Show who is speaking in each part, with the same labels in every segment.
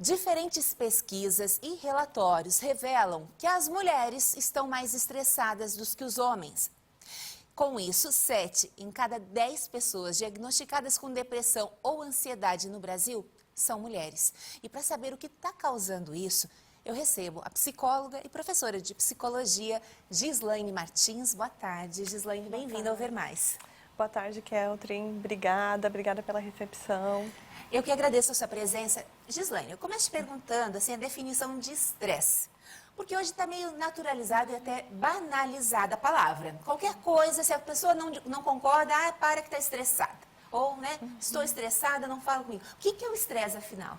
Speaker 1: Diferentes pesquisas e relatórios revelam que as mulheres estão mais estressadas do que os homens. Com isso, 7 em cada 10 pessoas diagnosticadas com depressão ou ansiedade no Brasil são mulheres. E para saber o que está causando isso, eu recebo a psicóloga e professora de psicologia, Gislaine Martins. Boa tarde, Gislaine, bem-vinda ao Ver Mais.
Speaker 2: Boa tarde, Keltrin. Obrigada pela recepção.
Speaker 1: Eu que agradeço a sua presença. Gislaine, eu começo te perguntando assim, a definição de estresse. Porque hoje está meio naturalizada e até banalizada a palavra. Qualquer coisa, se a pessoa não concorda, para que está estressada. Ou, né, estou estressada, não fala comigo. O que é o estresse, afinal?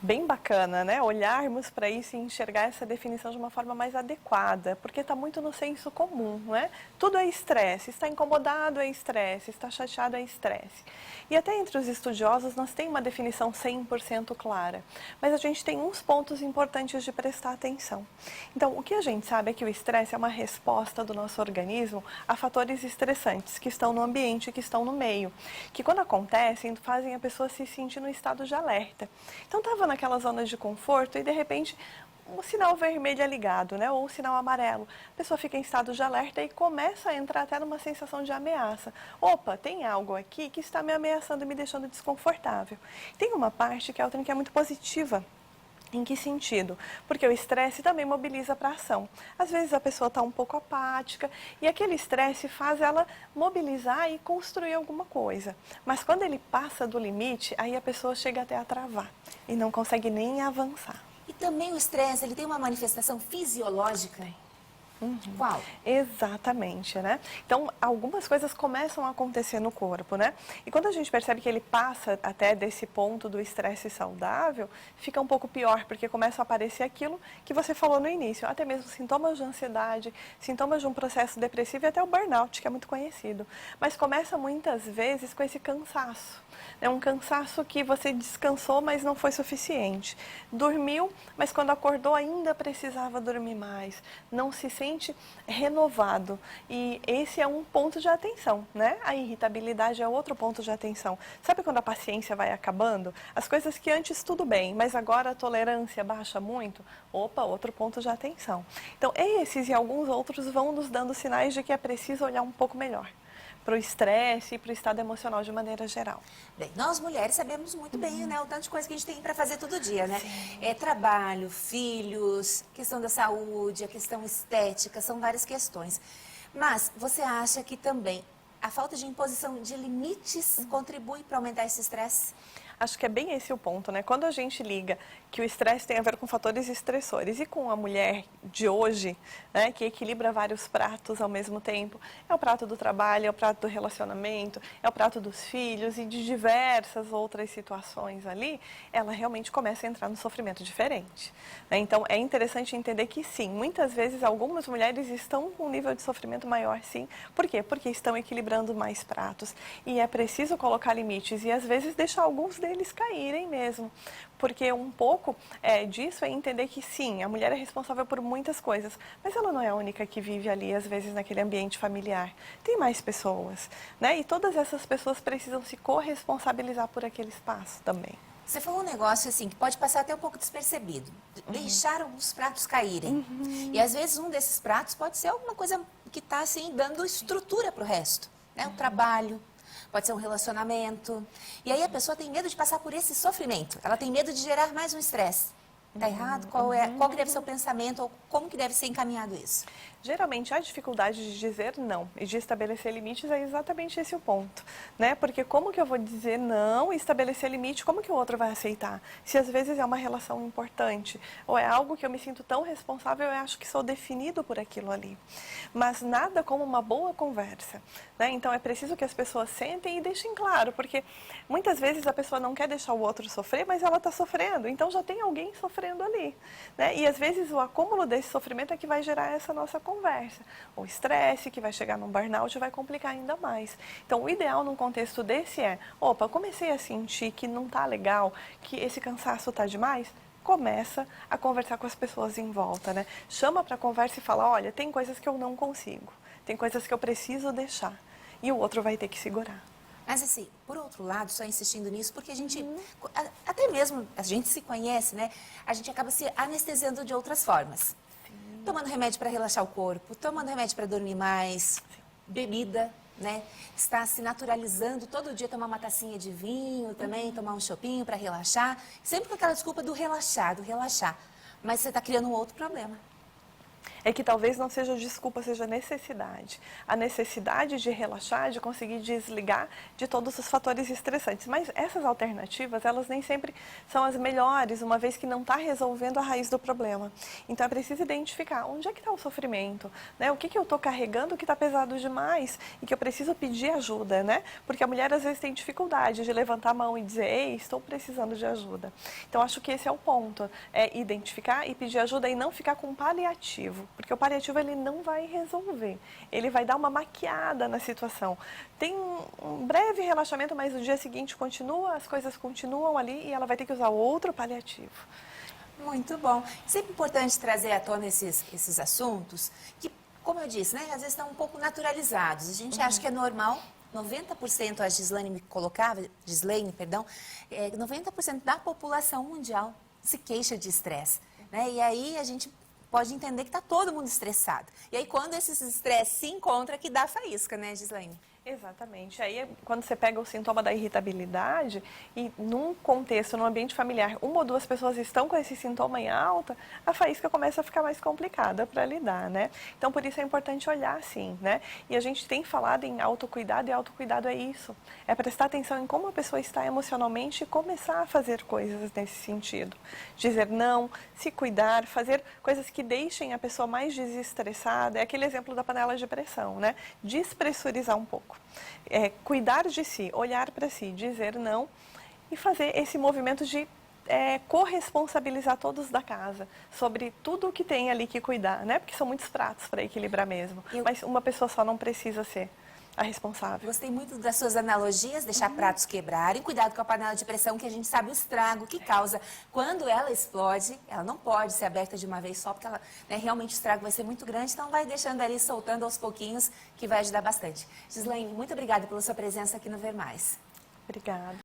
Speaker 2: Bem bacana, né? Olharmos para isso e enxergar essa definição de uma forma mais adequada, porque está muito no senso comum, né? Tudo é estresse, está incomodado é estresse, está chateado é estresse. E até entre os estudiosos nós temos uma definição 100% clara, mas a gente tem uns pontos importantes de prestar atenção. Então, o que a gente sabe é que o estresse é uma resposta do nosso organismo a fatores estressantes que estão no ambiente, que estão no meio, que quando acontecem fazem a pessoa se sentir no estado de alerta. Então, estava naquela zona de conforto e de repente o sinal vermelho é ligado, né? Ou o sinal amarelo. A pessoa fica em estado de alerta e começa a entrar até numa sensação de ameaça. Opa, tem algo aqui que está me ameaçando e me deixando desconfortável. Tem uma parte que é muito positiva. Em que sentido? Porque o estresse também mobiliza para a ação. Às vezes a pessoa está um pouco apática e aquele estresse faz ela mobilizar e construir alguma coisa. Mas quando ele passa do limite, aí a pessoa chega até a travar e não consegue nem avançar.
Speaker 1: E também o estresse, ele tem uma manifestação fisiológica? Qual?
Speaker 2: Exatamente, né? Então, algumas coisas começam a acontecer no corpo, né? E quando a gente percebe que ele passa até desse ponto do estresse saudável, fica um pouco pior, porque começa a aparecer aquilo que você falou no início, até mesmo sintomas de ansiedade, sintomas de um processo depressivo e até o burnout, que é muito conhecido. Mas começa muitas vezes com esse cansaço. É um cansaço que você descansou, mas não foi suficiente. Dormiu, mas quando acordou ainda precisava dormir mais. Não se sente renovado. E esse é um ponto de atenção, né? A irritabilidade é outro ponto de atenção. Sabe quando a paciência vai acabando? As coisas que antes tudo bem, mas agora a tolerância baixa muito? Opa, outro ponto de atenção. Então, esses e alguns outros vão nos dando sinais de que é preciso olhar um pouco melhor para o estresse e para o estado emocional de maneira geral.
Speaker 1: Bem, nós mulheres sabemos muito bem, né, o tanto de coisa que a gente tem para fazer todo dia, né? É trabalho, filhos, questão da saúde, a questão estética, são várias questões. Mas você acha que também a falta de imposição de limites contribui para aumentar esse estresse?
Speaker 2: Acho que é bem esse o ponto, né? Quando a gente liga que o estresse tem a ver com fatores estressores e com a mulher de hoje, né, que equilibra vários pratos ao mesmo tempo, é o prato do trabalho, é o prato do relacionamento, é o prato dos filhos e de diversas outras situações ali, ela realmente começa a entrar no sofrimento diferente, né? Então, é interessante entender que sim, muitas vezes algumas mulheres estão com um nível de sofrimento maior, sim. Por quê? Porque estão equilibrando mais pratos e é preciso colocar limites e às vezes deixar alguns deles caírem mesmo, porque um pouco disso é entender que sim, a mulher é responsável por muitas coisas, mas ela não é a única que vive ali, às vezes, naquele ambiente familiar. Tem mais pessoas, né? E todas essas pessoas precisam se corresponsabilizar por aquele espaço também.
Speaker 1: Você falou um negócio assim, que pode passar até um pouco despercebido. Deixar alguns pratos caírem. E às vezes um desses pratos pode ser alguma coisa que está assim, dando estrutura para o resto, né? O trabalho. Pode ser um relacionamento. E aí a pessoa tem medo de passar por esse sofrimento. Ela tem medo de gerar mais um estresse. Está errado? Qual que deve ser o pensamento ou como que deve ser encaminhado isso?
Speaker 2: Geralmente, a dificuldade de dizer não e de estabelecer limites é exatamente esse o ponto, né? Porque como que eu vou dizer não e estabelecer limite, como que o outro vai aceitar? Se às vezes é uma relação importante, ou é algo que eu me sinto tão responsável, eu acho que sou definido por aquilo ali. Mas nada como uma boa conversa, né? Então, é preciso que as pessoas sentem e deixem claro, porque muitas vezes a pessoa não quer deixar o outro sofrer, mas ela está sofrendo, então já tem alguém sofrendo ali, né? E às vezes o acúmulo desse sofrimento é que vai gerar essa nossa conversa. O estresse que vai chegar num burnout vai complicar ainda mais. Então, o ideal num contexto desse é, opa, comecei a sentir que não está legal, que esse cansaço está demais, começa a conversar com as pessoas em volta, né? Chama para conversa e fala, olha, tem coisas que eu não consigo, tem coisas que eu preciso deixar. E o outro vai ter que segurar.
Speaker 1: Mas assim, por outro lado, só insistindo nisso, porque a gente, até mesmo a gente se conhece, né? A gente acaba se anestesiando de outras formas. Tomando remédio para relaxar o corpo, tomando remédio para dormir mais, bebida, né? Está se naturalizando todo dia tomar uma tacinha de vinho também, tomar um chopinho para relaxar. Sempre com aquela desculpa do relaxar, do relaxar. Mas você está criando um outro problema.
Speaker 2: É que talvez não seja desculpa, seja necessidade. A necessidade de relaxar, de conseguir desligar de todos os fatores estressantes. Mas essas alternativas, elas nem sempre são as melhores, uma vez que não está resolvendo a raiz do problema. Então é preciso identificar onde é que está o sofrimento, né? O que eu estou carregando que está pesado demais e que eu preciso pedir ajuda, né? Porque a mulher às vezes tem dificuldade de levantar a mão e dizer, ei, estou precisando de ajuda. Então acho que esse é o ponto, é identificar e pedir ajuda e não ficar com paliativo. Porque o paliativo ele não vai resolver, ele vai dar uma maquiada na situação. Tem um breve relaxamento, mas no dia seguinte continua, as coisas continuam ali e ela vai ter que usar outro paliativo.
Speaker 1: Muito bom. Sempre importante trazer à tona esses assuntos que, como eu disse, né, às vezes estão um pouco naturalizados. A gente acha que é normal. 90% a Gislaine me colocava, 90% da população mundial se queixa de estresse, né? E aí a gente pode entender que está todo mundo estressado. E aí, quando esses estresses se encontram, que dá faísca, né, Gislaine?
Speaker 2: Exatamente. Aí, quando você pega o sintoma da irritabilidade e num contexto, num ambiente familiar, uma ou duas pessoas estão com esse sintoma em alta, a faísca começa a ficar mais complicada para lidar, né? Então, por isso é importante olhar assim, né? E a gente tem falado em autocuidado e autocuidado é isso. É prestar atenção em como a pessoa está emocionalmente e começar a fazer coisas nesse sentido. Dizer não, se cuidar, fazer coisas que deixem a pessoa mais desestressada. É aquele exemplo da panela de pressão, né? Despressurizar um pouco. Cuidar de si, olhar para si, dizer não e fazer esse movimento de corresponsabilizar todos da casa sobre tudo o que tem ali que cuidar, né? Porque são muitos pratos para equilibrar mesmo, mas uma pessoa só não precisa ser a responsável.
Speaker 1: Gostei muito das suas analogias, deixar pratos quebrarem, cuidado com a panela de pressão, que a gente sabe o estrago que causa. Quando ela explode, ela não pode ser aberta de uma vez só, porque ela, né, realmente o estrago vai ser muito grande, então vai deixando ali, soltando aos pouquinhos, que vai ajudar bastante. Gislaine, muito obrigada pela sua presença aqui no Ver Mais.
Speaker 2: Obrigada.